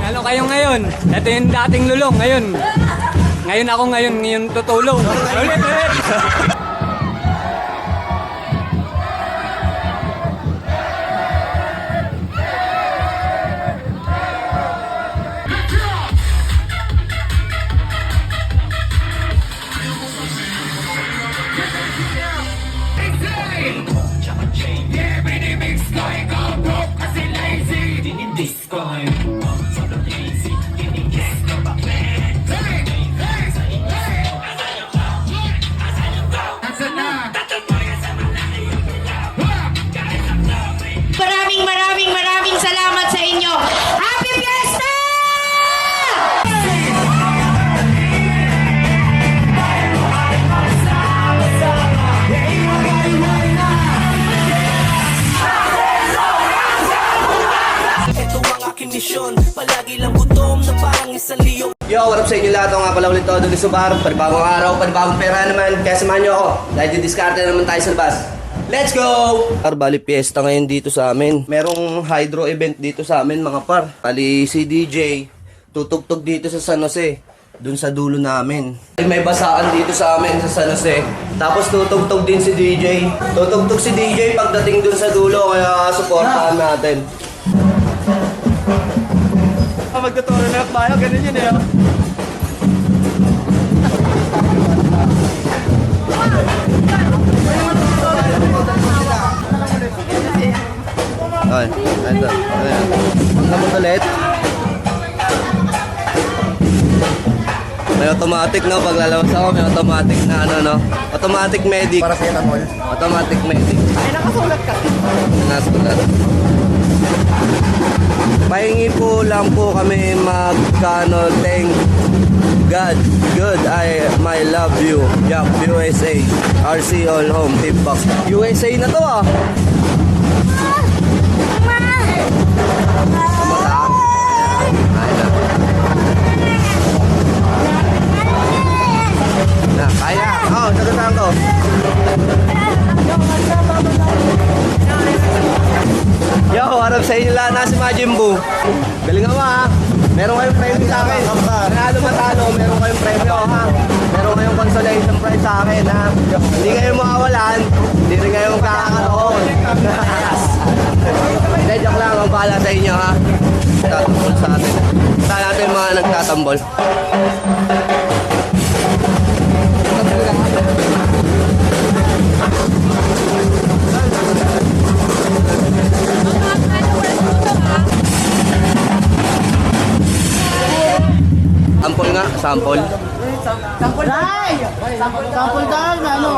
Ano kayo ngayon? Ito yung dating lulong ngayon. Ngayon ako ngayon tutulong. Ulit. Maraming salamat sa inyo. Happy Fiesta! Ito ang aking misyon, palagi lang gutom na parang isang leon. Yo, what up sa inyo lahat? Nga pala ulit todo ni Subar. Panibagong araw, panibagong pera naman. Kaya samahan nyo ako. Dahil didiskarte naman tayo sa labas. Let's go! Bali, piyesta ngayon dito sa amin. Merong hydro event dito sa amin, mga par. Bali, si DJ tutugtog dito sa San Jose. Dun sa dulo namin. May basaan dito sa amin sa San Jose. Tapos tutugtog din si DJ. Tutugtog si DJ pagdating dun sa dulo. Kaya supportahan natin. Magtuturo na tayo, ganun yun eh. Ay, ito. Naman ulit. May automatic, no? Pag lalabas ako, may automatic na ano, no? Automatic medic. Para sa etanol. Automatic medic. Ay, nakasulat ka. Nasulat. Pahingi po lang po kami magkano, thank God, good, my love you, Jack, USA, RC All Home, Tip Box. USA na to ah. Kaya. Oh, sagutan ko. Yo, harap sa inyo lahat na si Majin Buu. Galing mo ha. Meron kayong premyo sa akin. Panalo matalo, meron kayong premyo ha. Meron kayong consolation prize sa akin ha. Hindi kayo makawalan, hindi rin kayo magkakaroon. Hindi, joke lang. Ang bahala sa inyo ha. Tatambol sa atin. Saan natin mga nagtatambol. Sample nga, sample. Sample tayo! Sample tayo na ano?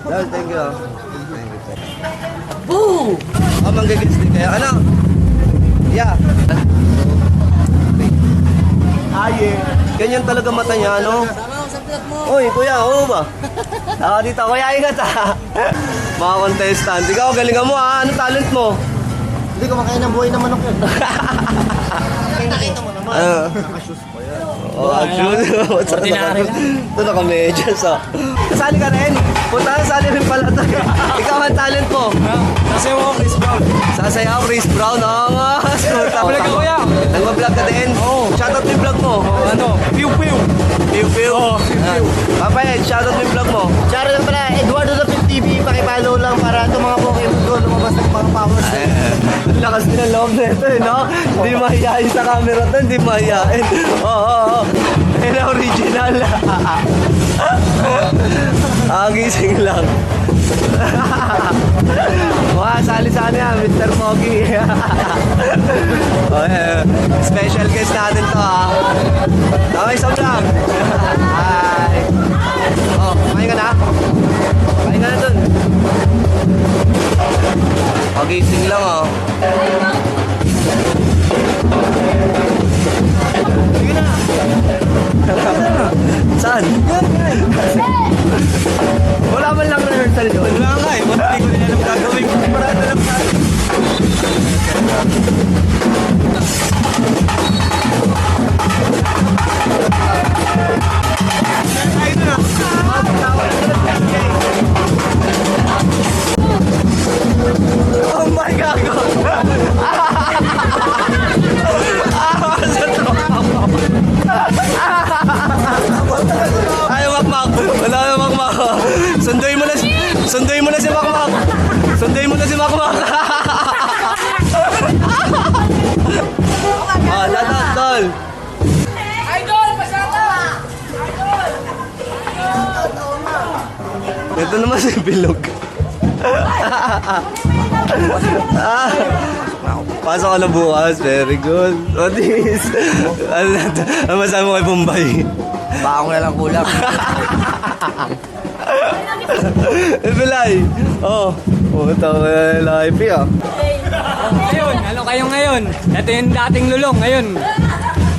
Dal, thank you. Boo! Oh, manggagits din kayo. Ano? Yeah. Aye. Ganyan talaga mata niya, ano? Uy, kuya, oo ba? Dito, kuya, ingat ha. Mga contestant. Ikaw, galingan mo ha. Ano talent mo? Hindi ko makain ng buhay na manok yun. Nakita mo naman. Naka-shoes pa yan. Oh, actually. Ordinary lang. Ito naka-medyas ha. Kasali ka rin. Punta, sali rin pala tayo. Ikaw ang talent mo. Sasayaw ako, Chris Brown. Sasayaw, Chris Brown. Oo nga. Vlog ako kuya. Nagpa-vlog ka din? Oo. Shoutout mo yung vlog mo. Ano? Pew pew. Pew pew. Oo, pew pew. Papayad, shoutout mo yung vlog mo. Charo lang pala, Eduardo Lapid TV, pakipalo lang para itong mga Pokemon ko lumabas ng mga powers. Ang lakas din ang loob na ito eh, no? Hindi mahihain sa camera to, hindi mahihain. Oo. Yan ang original. Gising lang. Sali-sali yan, Mr. Pogi. Special guest natin to ha. Okay, so vlog. Hi. Oh, kumain ka na? Kumain ka na dun. Gising lang oh. Sige na. Saan? Wala man lang rehearsal doon. Wala nga eh. Hindi ko din alam gagawin. Parada lang tayo. Ayun na. Sunduin mo na si Makmak. Sunduin mo na si Makmak. Ah, dapat, tol. Ito naman si Bilog. Pasok ka na bukas. Very good. Otis. Ano masabi mo kay Bombay? Baong na lang kulang. Bilay. Oh. Ito live ah. Ngayon, ano kayo ngayon? Ito yung dating lulong ngayon.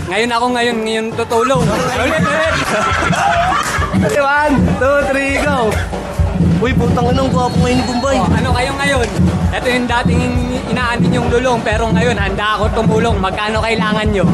Ngayon ako ngayon tutulong. Ulit. 1, 2, 3, go! Uy, putang anong gwapo ngayon ni Bombay. Oh, ano kayo ngayon? Ito yung dating inaanin yung lulong, pero ngayon handa ako tumulong. Magkano kailangan nyo?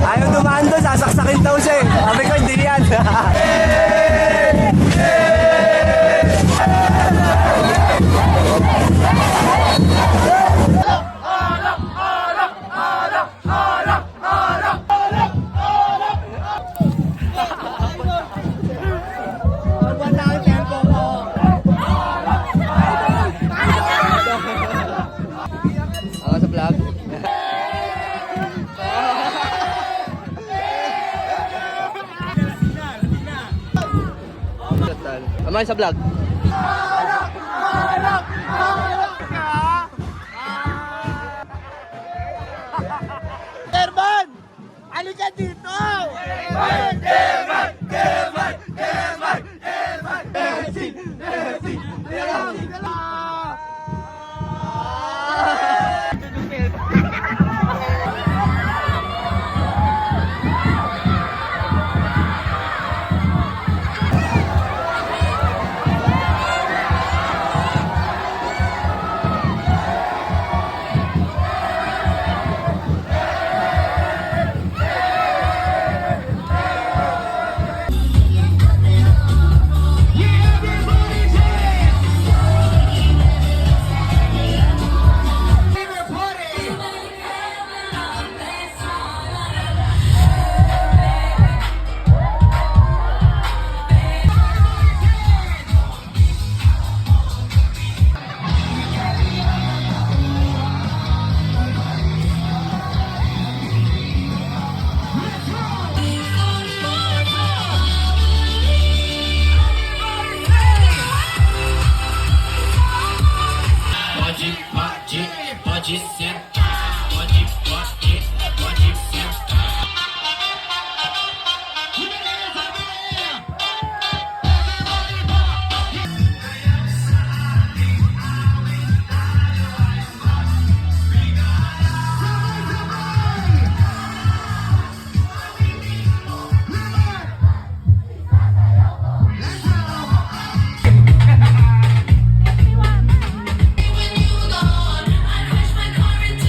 Ayaw dumaan doon, sasaksakin daw siya eh. Sabi ko, hindi yan. Ako sa vlog. Amahin sa vlog. German! Halika dito! Pode sentar, pode sentar. When you gone, I wish my car into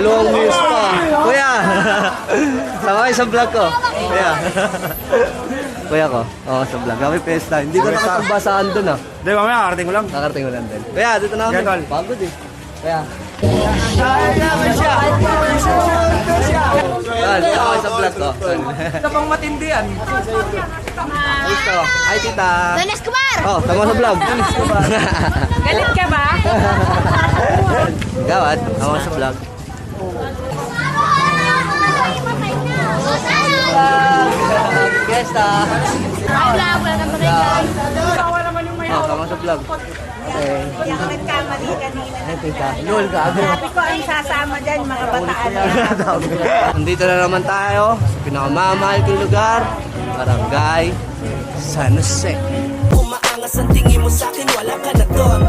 Long news pa. Kuya! Sama kayo sa vlog ko. Kuya. Kuya ko. Oo, sa vlog. Happy Fiesta. Hindi ko nakatambasaan dun ah. Hindi, mamaya, karating ko lang. Nakarating ko lang din. Kuya, dito na kami. Yan, tol. Pagod eh. Kuya. Yan, dito ako sa vlog ko. Ito pang matindihan. Gusto. Ay, tita. Don Escobar! Oh, tama sa vlog. Galit ka ba? Gawad, tama sa vlog. Fiesta. Wala naman ikaw. Oh, tama sa vlog. Okay. Kaya ako nagkamali kanina. Ay, tita. Lol ka. Sabi ko ang sasama dyan, mga bataan. Nandito na naman tayo sa pinakamamahal kong lugar, Barangay San Jose. Umaangas ang tingin mo sa'kin, wala ka na doon.